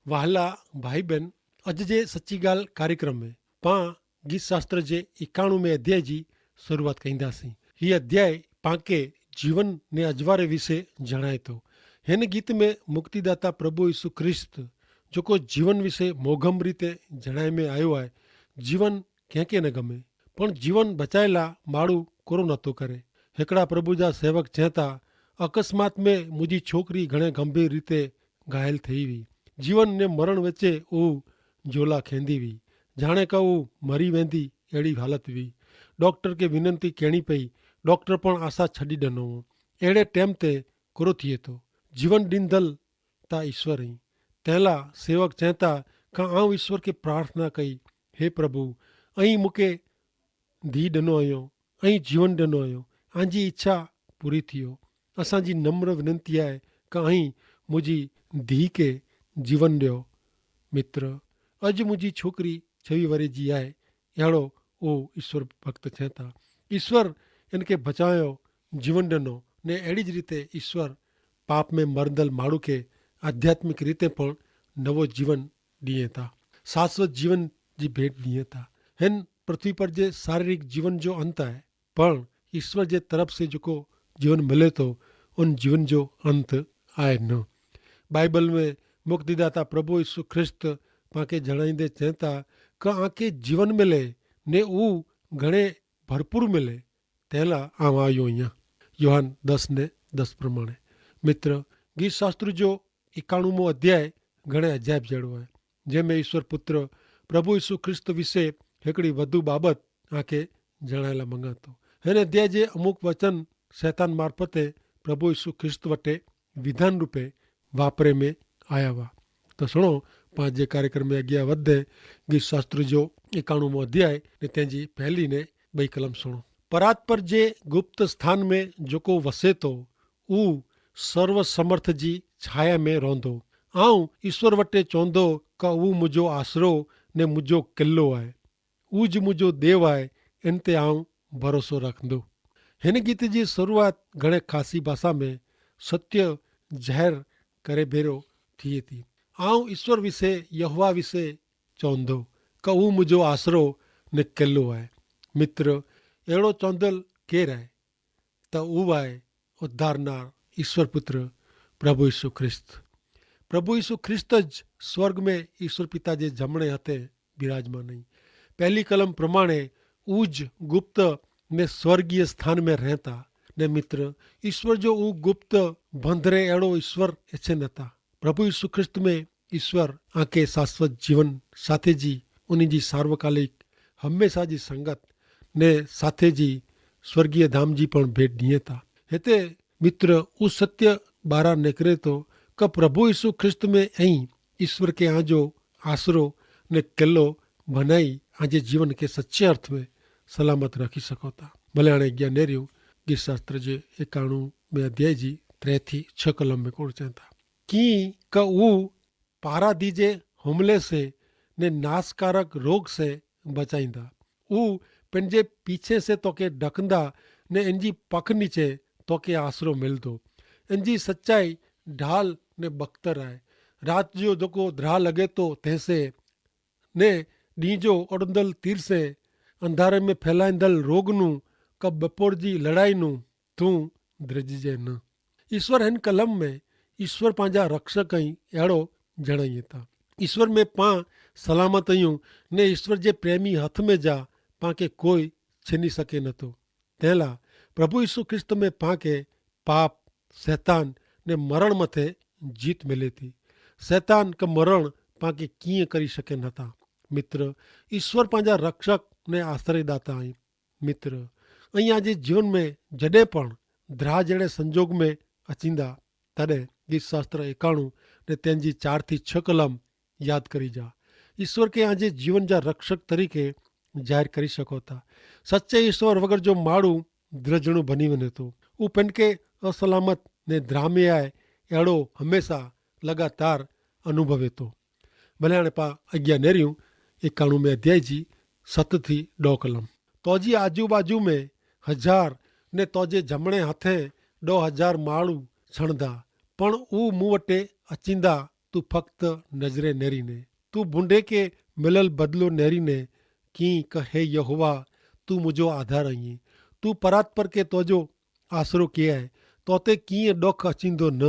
वाहला भाई बहन, अज जे सच्ची गाल कार्यक्रम में पां गीत शास्त्र जे 91 अध्याय जी शुरुआत कईंदासीं। हीअ अध्याय पांखे जीवन ने अजवारे विषय जणाए थो। हिन गीत में मुक्तिदाता प्रभु यीशु ख्रिस्त जेको जीवन विषय मोघम रीते जणाए में आयो आहे। जीवन कंहिंखे न गमे, पण जीवन बचाए ला माण्हू कोरो नथो करे। हिकिड़ा प्रभु जा सेवक चवनि था, अकस्मात में मुंहिंजी छोकिरी घणे गंभीर रीते घायल थी हुई। जीवन ने मरण वच्चे उहो झोला खेंदी हुई, जाणे का उहो मरी वेंदी अहिड़ी हालत हुई। डॉक्टर खे विनंती करिणी पई, डॉक्टर पण आशा छॾी ॾिनो हो। अहिड़े टाइम ते कुरो थिए थो, जीवन ॾींदल ता ईश्वर ई। तंहिंला सेवक चवनि था का आउं ईश्वर खे प्रार्थना कई, हे प्रभु, ऐं मूंखे धी ॾिनो आहियो ऐं जीवन ॾिनो आहियो, आंजी इच्छा पूरी थी वियो। असांजी नम्र विनंती आहे का ऐं मुंहिंजी धी खे जीवन ॾियो। मित्र, अॼु मुंहिंजी छोकिरी 26 वरे जी आहे, अहिड़ो उहो ईश्वर भक्त चवनि था। ईश्वर इनखे बचायो, जीवन ॾिनो ने अहिड़ी ज रीते ईश्वर पाप में मरंदल माण्हू खे आध्यात्मिक रीते पण नवो जीवन ॾिए था, शाश्वत जीवन जी भेट ॾिए था। हिन पृथ्वी पर जे शारीरिक जीवन जो अंत आहे, पण ईश्वर जे तरफ़ से जेको जीवन मिले थो उन जीवन जो अंत आहे न। बाइबल में मुक्तिदाता प्रभु यीशु ख्रिस्त पांखे जणाईंदे चवनि था का आंखे जीवन मिले ने उहो घणे भरपूर मिले, तंहिंला आउं आयो आहियां। योहान 10:10 प्रमाणे। मित्र, गीत शास्त्र जो 91 अध्याय घणे अजायब जहिड़ो आहे, जंहिंमें ईश्वर पुत्र प्रभु यीशु ख्रिस्त विषय हिकिड़ी वधू बाबत आंखे जणाइण लाइ मंगा थो। हिन अध्याय जे अमुक वचन शैतान मार्फते प्रभु यीशु ख्रिस्त वटे विधान रूपे वापरे में आया हुआ। तो सुनो, पंहिंजे कार्यक्रम में अॻियां वधे गीत शास्त्र जो 91 अध्याय ने तंहिंजी पहली ने 2 कलम सुनो। परात्पर जे गुप्त स्थान में जेको वसे थो उहो सर्व समर्थ जी छाया में रहंदो। आऊं ईश्वर वटे चवंदो का उहो मुंहिंजो आसरो ने मुंहिंजो किलो आहे, उहो ज मुंहिंजो देव आहे, इन ते आऊं भरोसो रखंदो। हिन गीत जी शुरूआत घणे ख़ासी भाषा में सत्य ज़ाहिर करे भेरो थिए थी। आऊं ईश्वर विषय यहोवा विषय चवंदो का उहो मुंहिंजो आसरो ने किलो आहे। मित्र, अहिड़ो चवंदल केरु आहे त उहो आहे उद्धारनार ईश्वर पुत्र प्रभु यीशु ख्रिस्त। प्रभु यीशु ख्रिस्त ज स्वर्ग में ईश्वर पिता जे जमणे हथे विराजमान आई। पहली कलम प्रमाणे उज गुप्त ने स्वर्गीय स्थान में रहता ने मित्र, ईश्वर जो ऊ गुप्त बंधरे अहिड़ो ईश्वर इच्छे नथा। प्रभु यीशु ख्रिस्त में ईश्वर आंखे शाश्वत जीवन साथे जी उन जी सार्वकालिक हमेशा जी संगत ने साथे जी स्वर्गीय धाम जी पण भेट ॾिए था। हिते मित्र ऊ सत्य ॿाहिरां निकिरे थो का प्रभु यीशु ख्रिस्त में ऐं ईश्वर के आजो आसरो ने किलो बनाई आजे जीवन के सच्चे अर्थ में सलामत रखी सको था। भले हाणे अॻियां नेरियूं गीत शास्त्र जे 91 अध्याय जी 3 थी 6 कलम में कोड़ चवनि था कि का वो पाराधी जे हमले से ने नाशकारक रोग से बचाईंदा। वो पंहिंजे पीछे से तोखे ढकंदा ने इनजी पख नीचे तोखे आसरो मिलंदो। इनजी सच्चाई ढाल ने बख्तर आहे। राति जो जेको द्राह लॻे थो तंहिंसे ने ॾींहं जो उड़ंदल तीर से अंधारे में फैलाईंदल रोग नू का बपोर जी लड़ाई नू तूं द्रिजजे न। ईश्वर हिन कलम में ईश्वर पंहिंजा रक्षक ऐं अहिड़ो जणाइए था। ईश्वर में पां सलामत आहियूं ने ईश्वर जे प्रेमी हथ में जा पांखे कोई छीनी सके नथो। तंहिंला प्रभु यीशु ख्रिस्त में पांखे पाप शैतान ने मरण मथे जीत मिले थी। शैतान का मरण पांखे कीअं करी सके नथा। मित्र, ईश्वर पंहिंजा रक्षक ने आश्रयदाता आहिनि। मित्र, ऐं आजे जीवन में जॾहिं पण द्राह जहिड़े संजोग में अचींदा तॾहिं गीत शास्त्र 91 ने तंहिंजी 4 थी 6 कलम यादि करी जा। ईश्वर के आजे जीवन जा रक्षक तरीक़े ज़ाहिर करी सघो था। सचे ईश्वर वग़ैरह जो माण्हू द्रजणो बनी वञे थो। उहो पिन खे असलामत ने द्राह में आहे अहिड़ो हमेशा लगातार अनुभवे थो। भले हाणे पां अॻियां नेरियूं 91 अध्याय जी 7 थी 2 कलम। तोजी आजू बाजू में 1000 ने तोजे जमणे हथे 2000 माण्हू छणंदा, पण उहो मूं वटे अचींदा તું ફક્ત નજરે નેરીને, તું બુંડે કે મિલલ બદલો નેરીને, કી કહે યહોવા તું મુજો આધાર અહીં, તું પરાત પર કે તોજો આશરો કિયાય, તો તે કીએ ડોખ અચીંદો ન,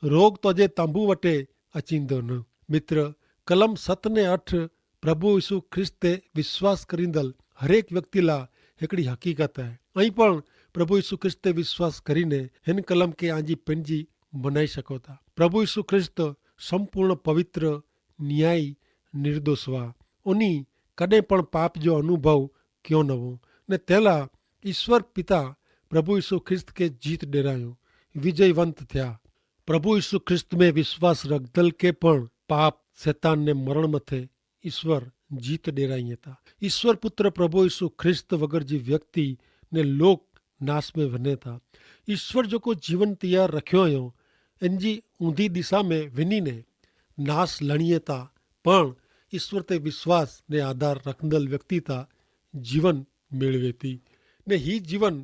રોગ તોજે તાંબુ વટે અચીંદો ન. મિત્ર, કલમ 7 ને 8 પ્રભુ ઈસુ ખ્રિસ્તે વિશ્વાસ કરીંદલ હરેક વ્યક્તિલા हिकिड़ी हक़ीक़त आहे. ऐं पण प्रभु यीशु ख्रिस्त ते विश्वास કરીને हिन कलम खे आंजी पंहिंजी बनाई सघो था. प्रभु यीशु ख्रिस्त संपूर्ण पवित्र न्यायी निर्दोष हुआ. उनी कॾहिं पण पाप जो अनुभव कयो न हो ने तेला ईश्वर पिता प्रभु यीशु ख्रिस्त खे जीत ॾेरायो, विजयवंत थिया. प्रभु यीशु ख्रिस्त में विश्वास रखदल के पण पाप शैतान ने मरण मथे ईश्वर जीत ॾेराई था. ईश्वर पुत्र प्रभु यीशु ख्रिस्त वगर जी व्यक्ति ने लोक नाश में वञे था. ईश्वर जो को जीवन तैयार रखियो हुयो इन जी ऊंधी दिशा में वञी ने नाश लणीए था, पण ईश्वर ते विश्वास ने आधार रखंदल व्यक्ति था जीवन मेळवे थी ने ही जीवन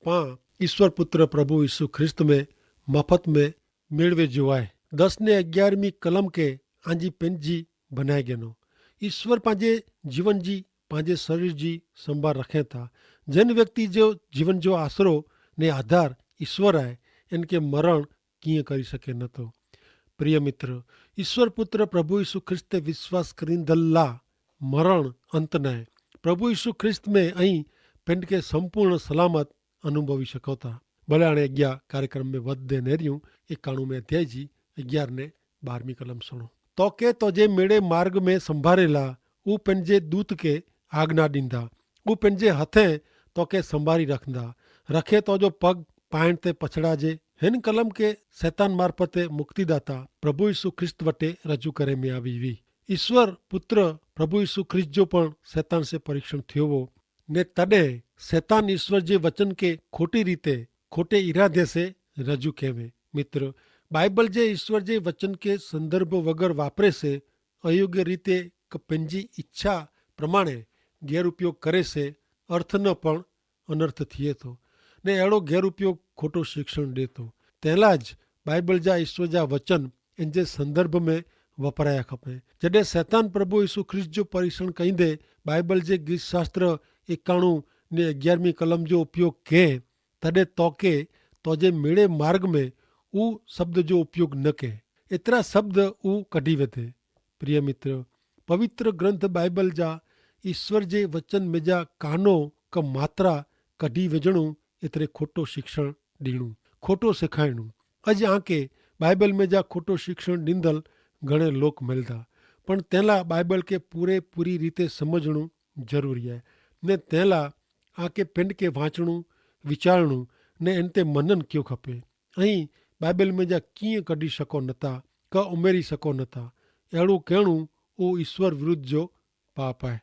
पां ईश्वर पुत्र प्रभु यीशु ख्रिस्त में मफत में मेळवे जो आहे. 10 ने 11वीं कलम के आंजी पंहिंजी बनाए गेनो. ईश्वर पंहिंजे जीवन जी पंहिंजे शरीर जी संभाल रखे था. जिन व्यक्ति जो जीवन जो आसरो ने आधार ईश्वर आहे, इनके मरण कीअं करी सघे नथो. प्रिय मित्र, ईश्वर पुत्र प्रभु यीशु ख्रिस्त ते विश्वास करींदल ला मरण अंत न आहे. प्रभु यीशु ख्रिस्त में ऐं पिंड खे संपूर्ण सलामत अनुभवी सघो था. भले हाणे अॻियां कार्यक्रम में वधंदे नेरियूं 91 अध्याय जी 11 ने 12वीं कलम सुणो. तोखे तोजे मेड़े मार्ग में संभारेला ऊ पंहिंजे दूत खे आज्ञा ॾींदा, ऊ पंहिंजे हथें तोखे संभारी रखंदा, रखे तोजो पग पाइण ते पछड़ाजे. हिन कलम के शैतान मार्फते मुक्तिदाता प्रभु यीशु ख्रिस्त वटे रजू करे में आवी हुई. ईश्वर पुत्र प्रभु यीशु ख्रिस्त जो पण शैतान से परीक्षण थियो हो ने तॾहिं शैतान ईश्वर जे वचन के खोटी रीते खोटे इरादे से रजू कवे. मित्र, बाइबल जे ईश्वर जे वचन के संदर्भ वगर वापरे से अयोग्य रीते पंहिंजी इच्छा प्रमाणे गैरउपयोग करे से अर्थ न पण अनर्थ थिए थो ने अहिड़ो गैरउपयोग खोटो शिक्षण ॾे थो. तंहिंला ज बाइबल जा ईश्वर जा वचन इन जे संदर्भ में वपराया खपे. जॾहिं शैतान प्रभु यीशु ख्रिस्त जो परीक्षण कईंदे बाइबल जे गीत शास्त्र 91 ने 11वीं कलम जो उपयोग कयईं, तॾहिं तोखे तोजे मेड़े मार्ग में ऊ शब्द जो उपयोग न कये. एतिरा शब्द ऊ कढी वठे. प्रिय मित्र, पवित्र ग्रंथ बाइबल जा ईश्वर जे वचन में जा कानो क मात्रा कढी विझणु एतिरे खोटो शिक्षण ॾियणु, खोटो सेखारणु. अॼु आके बाइबल में जा खोटो शिक्षण ॾींदल घणे लोक मिलंदा, पण तंहिंला बाइबल खे पूरी रीते समझणु ज़रूरी आहे ने तंहिंला आके पिंड खे वाचणु, वीचारणु ने इन ते मनन कयो खपे. ऐं बाइबल में जा कीअं कढी सघो नथा, क उमेरी सघो नथा. अहिड़ो करणु उहो ईश्वर विरुद्ध जो पाप आहे.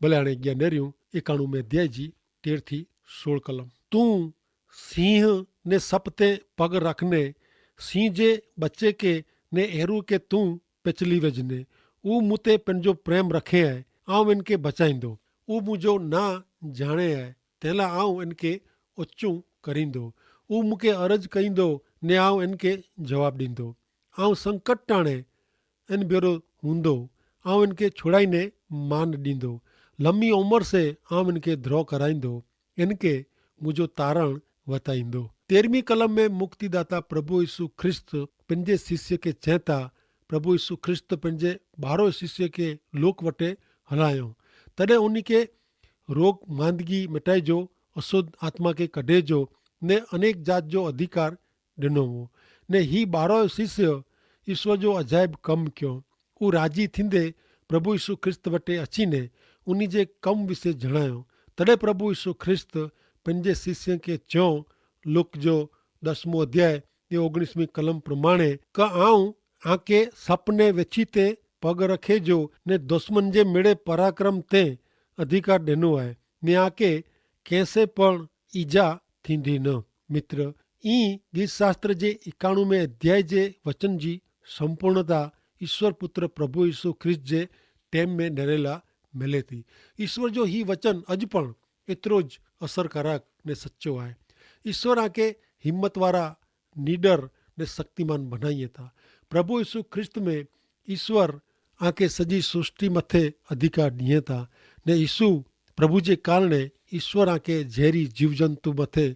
भले हाणे अॻियां नेरियूं 91 अध्याय जी 13 थी 16 कलम. तूं सिंह ने सप ते पग रखने, सिंह जे बच्चे के ने एरू के तूं पिचली वेझने. ऊ मूं ते पंहिंजो प्रेम रखे आहे, आउं इनके बचाईंदो. ऊ मुंहिंजो ना जाणे आहे, तंहिंला आउं इनके उचूं करींदो. ऊ मूंखे अर्ज़ कईंदो ने आउं इनके जवाबु ॾींदो. आउं संकट टाणे इन भेरो हूंदो, आउं इनके छुड़ाईने मान ॾींदो. लंबी उमिरि से आउं इनके द्रोह कराईंदो, इनके मुंहिंजो तारण वताईंदो. 13वीं कलम में मुक्तिदाता प्रभु यीशु ख्रिस्त पंहिंजे शिष्य खे चए था. प्रभु यीशु ख्रिस्त पंहिंजे 12 शिष्य खे लोक वटे हलायो. तॾहिं उन खे रोग मांदगी मिटाइजो, अशुद्ध आत्मा खे कढेजो ने अनेक जात जो अधिकार ॾिनो हो ने ही 12 शिष्य ईश्वर जो अजाइब कमु कयो. हू राजी थींदे प्रभु यीशु ख्रिस्त वटे अचीने उन जे कम विषय जणायो. तॾहिं प्रभु यीशु ख्रिस्त पंहिंजे शिष्य खे चयो, लुक जो 10 अध्याय 19वीं कलम प्रमाणे, क आऊं आके सपने वेछी ते पग रखे जो ने दुश्मन जे मेड़े पराक्रम ते अधिकार ॾिनो आहे ने आके कंहिंसे पण ईजा थींदी न. मित्र, ई गीत शास्त्र जे 91 अध्याय जे वचन जी संपूर्णता ईश्वर पुत्र प्रभु यीशु ख्रिस्त जे टेम में नरेला मिले थी। ईश्वर जो ही वचन अज पण एतिरो ज असरकारक ने सच्चो आहे। ईश्वर आके हिम्मत वारा, निडर ने शक्तिमान बनाइए था। प्रभु यीशु ख्रिस्त में ईश्वर आके सजी सृष्टि मथे अधिकार दिए था ने यीशु प्रभु जे कारणे ईश्वर आके झेरी जीवजंतु मथे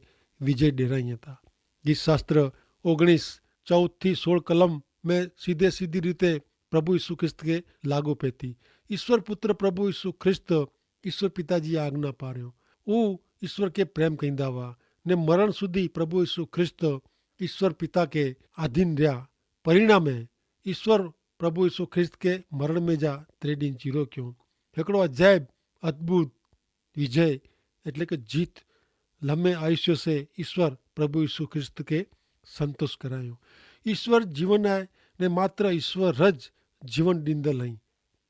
विजय डेराइए था। गीत शास्त्र 19:14-16 कलम में सीधे सीधी रीते प्रभु यीशु ख्रिस्त के लागू पेती। ईश्वर पुत्र प्रभु यीशु ख्रिस्त ईश्वर पिताजी आज्ञा पार्यो ऊ ईश्वर के प्रेम कहंदा हुआ ने मरण सुधी प्रभु यीशु ख्रिस्त ईश्वर पिता के अधीन रहा। परिणामे ईश्वर प्रभु यीशु ख्रिस्त के मरण में जा 3 ॾींहं जीरो क्यों। हिकिड़ो अजायब अद्भुत विजय એટલે કે जीत लम्बे आयुष्य से ईश्वर प्रभु यीशु ख्रिस्त के संतोष करायो। ईश्वर जीवन है ने मात्र ईश्वर रज जीवन ॾींदल आई।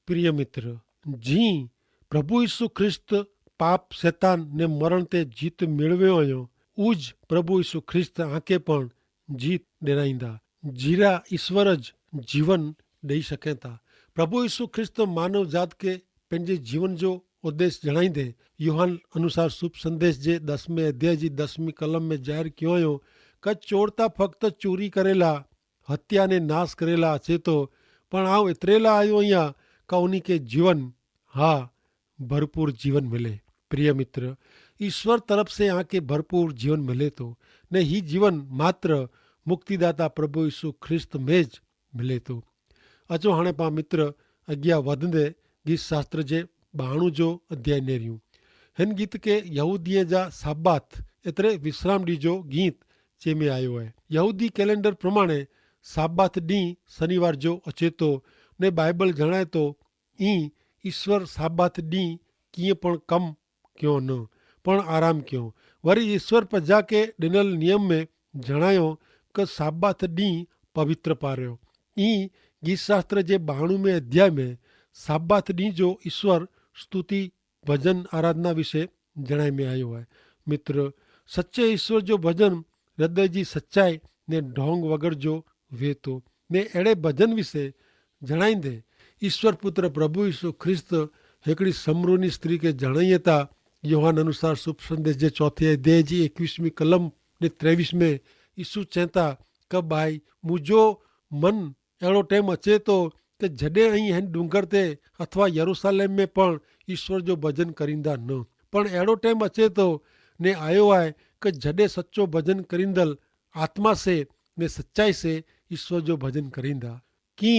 प्रिय मित्र, जी प्रभु यीशु ख्रिस्त पाप शैतान ने मरण ते जीत मेळव्यो हुयो उज प्रभु यीशु ख्रिस्त आके पण जीत ॾेराईंदा। जीरा ईश्वर ज जीवन ॾेई सघनि था। प्रभु यीशु ख्रिस्त मानव जात के पंहिंजे जीवन जो उद्देश्य जणाईंदे यूहन अनुसार शुभ संदेश जे 10वें अध्याय जी 10वीं कलम में जाहिर कयो हुयो क चोरता फक्त चोरी करेला, हत्या ने नाश करेला अचे तो, पण आउं एतिरे लाइ आयो आहियां का उन्ही के जीवन, हा भरपूर जीवन मिले। प्रिय मित्र, ईश्वर तरफ से आके भरपूर जीवन मिले तो ने ही जीवन मात्र मुक्तिदाता प्रभु यीशु ख्रिस्त में ज मिले तो। अचो हाणे पाण मित्र अॻियां वधंदे गीत शास्त्र जे 92 जो अध्याय नेरियूं। हिन गीत के यहूदीअ जा साबात एतिरे विश्राम ॾींहं जो गीत जे में आयो आहे। यहूदी कैलेंडर प्रमाणे साबात ॾींहुं शनिवार जो अचे तो ने बाइबल जणाए तो ई ईश्वर साबात ॾींहुं कीअं पण कमु कयो न पण आराम कयो। वरी ईश्वर प्रजा के ॾिनल नियम में जणायो क साबात ॾींहुं पवित्र पारियो। ई गीत शास्त्र जे 92वें अध्याय में साबात ॾींहं जो ईश्वर स्तुति भजन आराधना विषय जणाए में आयो आहे। मित्र, सच्चे ईश्वर जो भजन हृदय जी सच्चाई ने ढोंग वगर जो वे तो ने अहिड़े भजन विषय जणाईंदे ईश्वर पुत्र प्रभु यीशु ख्रिस्त हिकिड़ी समरूनी स्त्री के जणाइए था। यूहन अनुसार शुभ संदेश जे 4 अध्याय जी 21वीं कलम ने 23 में यीशु चवंदा क भाई मुंहिंजो मन अहिड़ो टाइम अचे तो कि जॾहिं અહીં हिन डूंगर ते अथवा यरूशलेम में पण ईश्वर जो भजन करींदा न, पण अहिड़ो टाइम अचे तो ने आयो आहे कि जॾहिं सच्चो भजन करींदल आत्मा से ने सच्चाई से ईश्वर जो भजन करींदा। की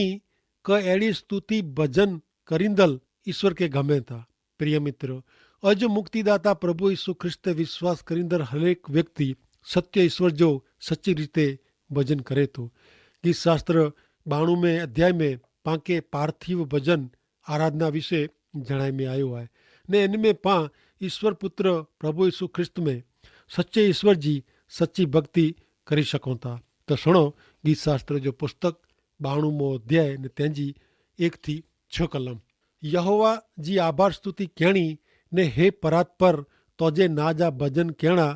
क अहिड़ी स्तुति भजन करींदल ईश्वर के गमे था। प्रिय मित्र, अज मुक्तिदाता प्रभु यीशु ख्रिस्त विश्वास करींदड़ हरेक व्यक्ति सत्य ईश्वर जो सच्ची रीते भजन करे तो। गीत शास्त्र 92वें अध्याय में पाके पार्थिव भजन आराधना विषय जणाए में आयो आहे ने इन में पा ईश्वर पुत्र प्रभु यीशु ख्रिस्त में सच्चे ईश्वर जी सच्ची भक्ति करी सघूं था। तो सुनो गीत शास्त्र जो पुस्तक 92मो अध्याय ने तंहिंजी 1 થી 6 कलम। यहोवा जी आभार स्तुति कहणी ने हे परात पर तोजे ना जा भजन कहणा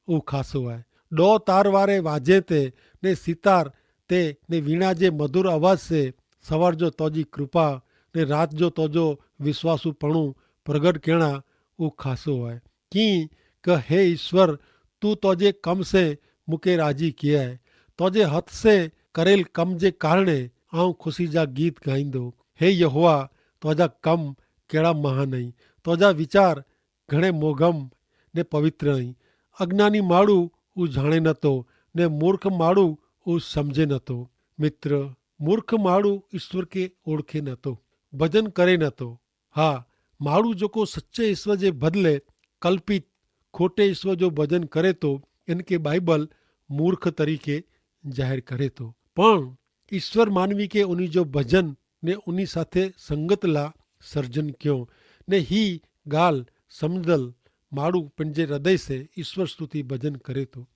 ऊ खासो आहे। डो तार वारे वाजे ते ने सितार ते ने वीणा जे मधुर आवाज से सवार जो तोजी कृपा ने रात जो तोजो विश्वासु पणु प्रगट कहणा ऊ खासो है। की क हे ईश्वर तू तोजे कम से मुके राजी किया है। तोजे हथ से करेल कम जे कारणे आऊं खुशी जा गीत गाईंदो। हे यहोवा तोजा कम केड़ा महान आई। तोजा विचार घणे मोघम ने पवित्र आई। अज्ञानी माड़ू ऊ जाणे नतो ने मूर्ख माड़ू ऊ समझे नतो। मित्र, मूर्ख माड़ू ईश्वर के ओळखे नतो, भजन करे नतो। हा, माड़ू जोको सच्चे ईश्वर जे बदले कल्पित खोटे ईश्वर जो भजन करे तो इनके बाइबल मूर्ख तरीके जाहिर करे तो। पण ईश्वर मानवी के उन्हीं जो भजन ने उन्हीं साथे संगत ला सर्जन क्यों ने ही गाल समझल माड़ू पंहिंजे हृदय से ईश्वर स्तुति भजन करे तो।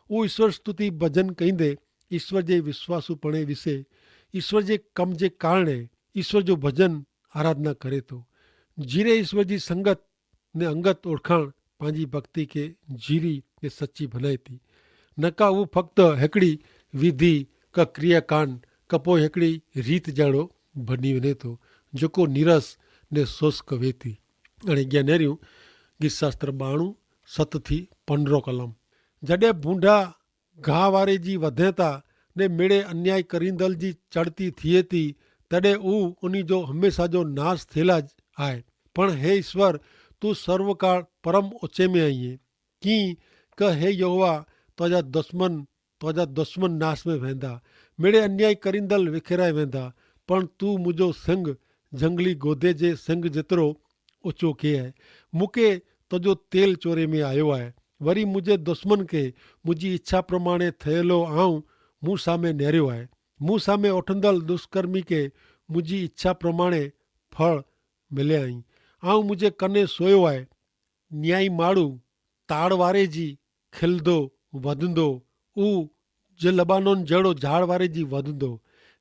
वो ईश्वर स्तुति भजन कहींदे ईश्वर जे विश्वासुपणे विषय ईश्वर जे कम जे कारणे ईश्वर जो भजन आराधना करे तो। जीरे ईश्वर जी संगत ने अंगत ओळखाण पंहिंजी भक्ति के जीरी ने सच्ची बनाए थी। नका वो फक्त हिकिड़ी विधि का क्रियाकांड कपो हिकिड़ी रीत जहिड़ो बनी वञे थो जेको नीरस ने शुष्क वेती। અને અગિયાર નેર્યું ગીતશાસ્ત્ર 92 7-15 કલમ। जॾहिं बूंढा घाह वारे जी वधे था ने मेड़े अन्याय करींदल जी चढ़ती थिए थी तॾहिं हू उन्ही जो हमेशा जो नाश थियला आहे। पण हे ईश्वर तू सर्वकाळ परम ऊंचे में आहीं कीं क हे यहोवा तुंहिंजा दुश्मन नाश में वेंदा, मेड़े अन्याय करींदल विखेराए वेंदा। पण तू मुंहिंजो सिंग जंगली गोधे जे सिंग जेतिरो ऊंचो के आहे। मूंखे तुंहिंजो तेल चोरे में आयो आहे। वरी मुंहिंजे दुश्मन खे मुंहिंजी इच्छा प्रमाणे थियलो आऊं मूं सामे नेरियो आहे। मूं सामे उठंदल दुष्कर्मी खे मुंहिंजी इच्छा प्रमाणे फल मिलिया आहिनि। आऊं मुंहिंजे कने सोयो आहे। न्याई माण्हू ताड़ वारे जी खिलंदो वधंदो, ऊ जे लबानोन जहिड़ो झाड़ वारे जी वधंदो,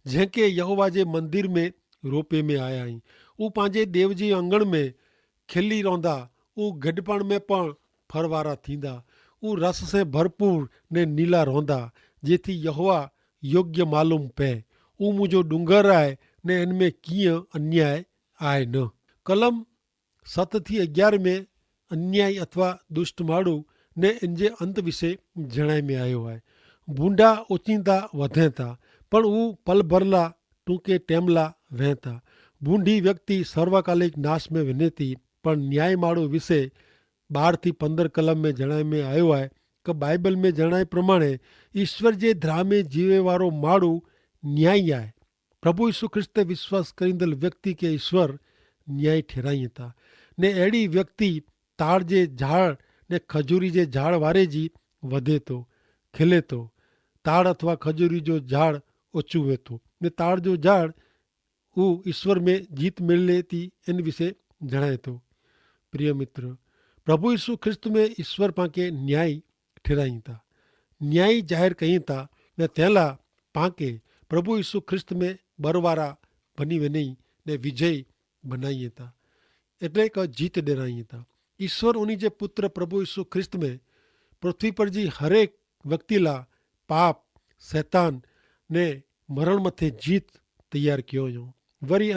जंहिंखे यहोवा जे मंदिर में रोपे में आया आहिनि। ऊ पंहिंजे देव जी अंगण में खिली रहंदा, ऊ गॾपण में पण फर वारा थींदा। ऊ रस से भरपूर ने नीला रहंदा, जेथी यहोवा योग्य मालूम पए। ऊ मुंहिंजो डूंगर आहे ने इन में कीअं अन्याय आहे न। कलम 7-11 में अन्याय अथवा दुष्ट माण्हू ने इन जे अंत विषय जणाए में आयो आहे। बूंढा ओचींदा वधे था पण हू पल भरला टूंके टेमला वहे था। बूंढी व्यक्ति सर्वकालिक नाश में वञे थी। पण न्याय माण्हू विषय 12-15 कलम में जणाए में आयो आहे कि बाइबल में जणाए प्रमाणे ईश्वर जे धाम में जीवे वारो माण्हू न्यायी आहे। प्रभु यीशु ख्रिस्त ते विश्वास करींदल व्यक्ति के ईश्वर न्याय ठहिराईं था ने अहिड़ी व्यक्ति ताड़ जे झाड़ ने खजूरी जे झाड़ वारे जी वधे थो, खिले थो। ताड़ अथवा खजूरी जो झाड़ ऊंचो वे थो ने ताड़ जो झाड़ हू ईश्वर में जीत मिले थी इन विषय जणाए थो। प्रिय मित्र, प्रभु यीशु ख्रिस्त में ईश्वर पाके न्याय ठहिराईं था, न्याय जाहिर कयूं था ने तंहिंला पाके प्रभु यीशु ख्रिस्त में बरवारा बनी वञी ने विजय बनाईं था, એટલે કે જીત ॾिराईं था। ईश्वर उन्हीं जे पुत्र प्रभु यीशु ख्रिस्त में पृथ्वी पर जी हरेक व्यक्ति ला पाप शैतान ने मरण मथे जीत तैयार कियो हुयो। वरी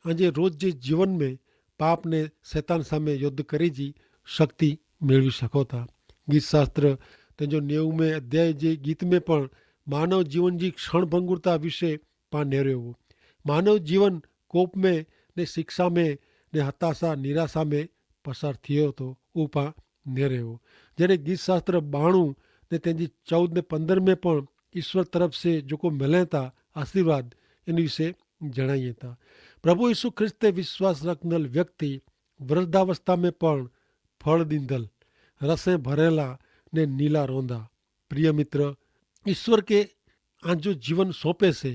अजे रोज जे जीवन में पाप ने शैतान सामे युद्ध करे जी शक्ति मेळवी सको था। गीत शास्त्र तेजो 90 अध्याय जे गीत में पण मानव जीवन जी क्षणभंगुरता विषय पा नेरियो हो। मानव जीवन कोप में ने शिक्षा में ने हताशा निराशा में पसार थियो तो ऊ पा नेरियो हो। जॾहिं गीत शास्त्र 92 ने तेजी 14 ने 15 में पण ईश्वर तरफ से जेको मिले था आशीर्वाद इन विषय जणाइए था। प्रभु यीशु ख्रिस्त ते विश्वास रखंदल व्यक्ति वृद्धावस्था में पण फल ॾींदल रसे भरेला ने नीला रोंदा। प्रिय मित्र, ईश्वर के आजो जीवन सौंपे से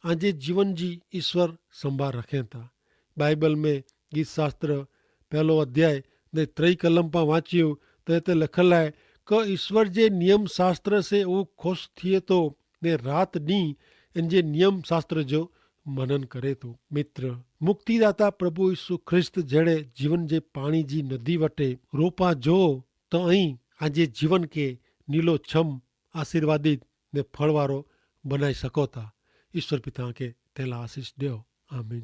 आजे जीवन जी ईश्वर संभाल रखे था। बाइबल में गीत शास्त्र 1 अध्याय ने 3 कलम पा वाँच्यो तो हिते लिखल है कि ईश्वर जे नियम शास्त्र से वो खुश थिए तो ने रात ॾींहुं इन जे नियम शास्त्र जो मनन करे तो। मित्र, मुक्तिदाता प्रभु यीशु ख्रिस्त जड़े जीवन जे पानी जी नदी वटे रोपा जो तो अहीं आजे जीवन के नीलो छम आशीर्वादित ने फलवारो बनाई सको था। ईश्वर पिता के तेला आशीष दियो। आमीन।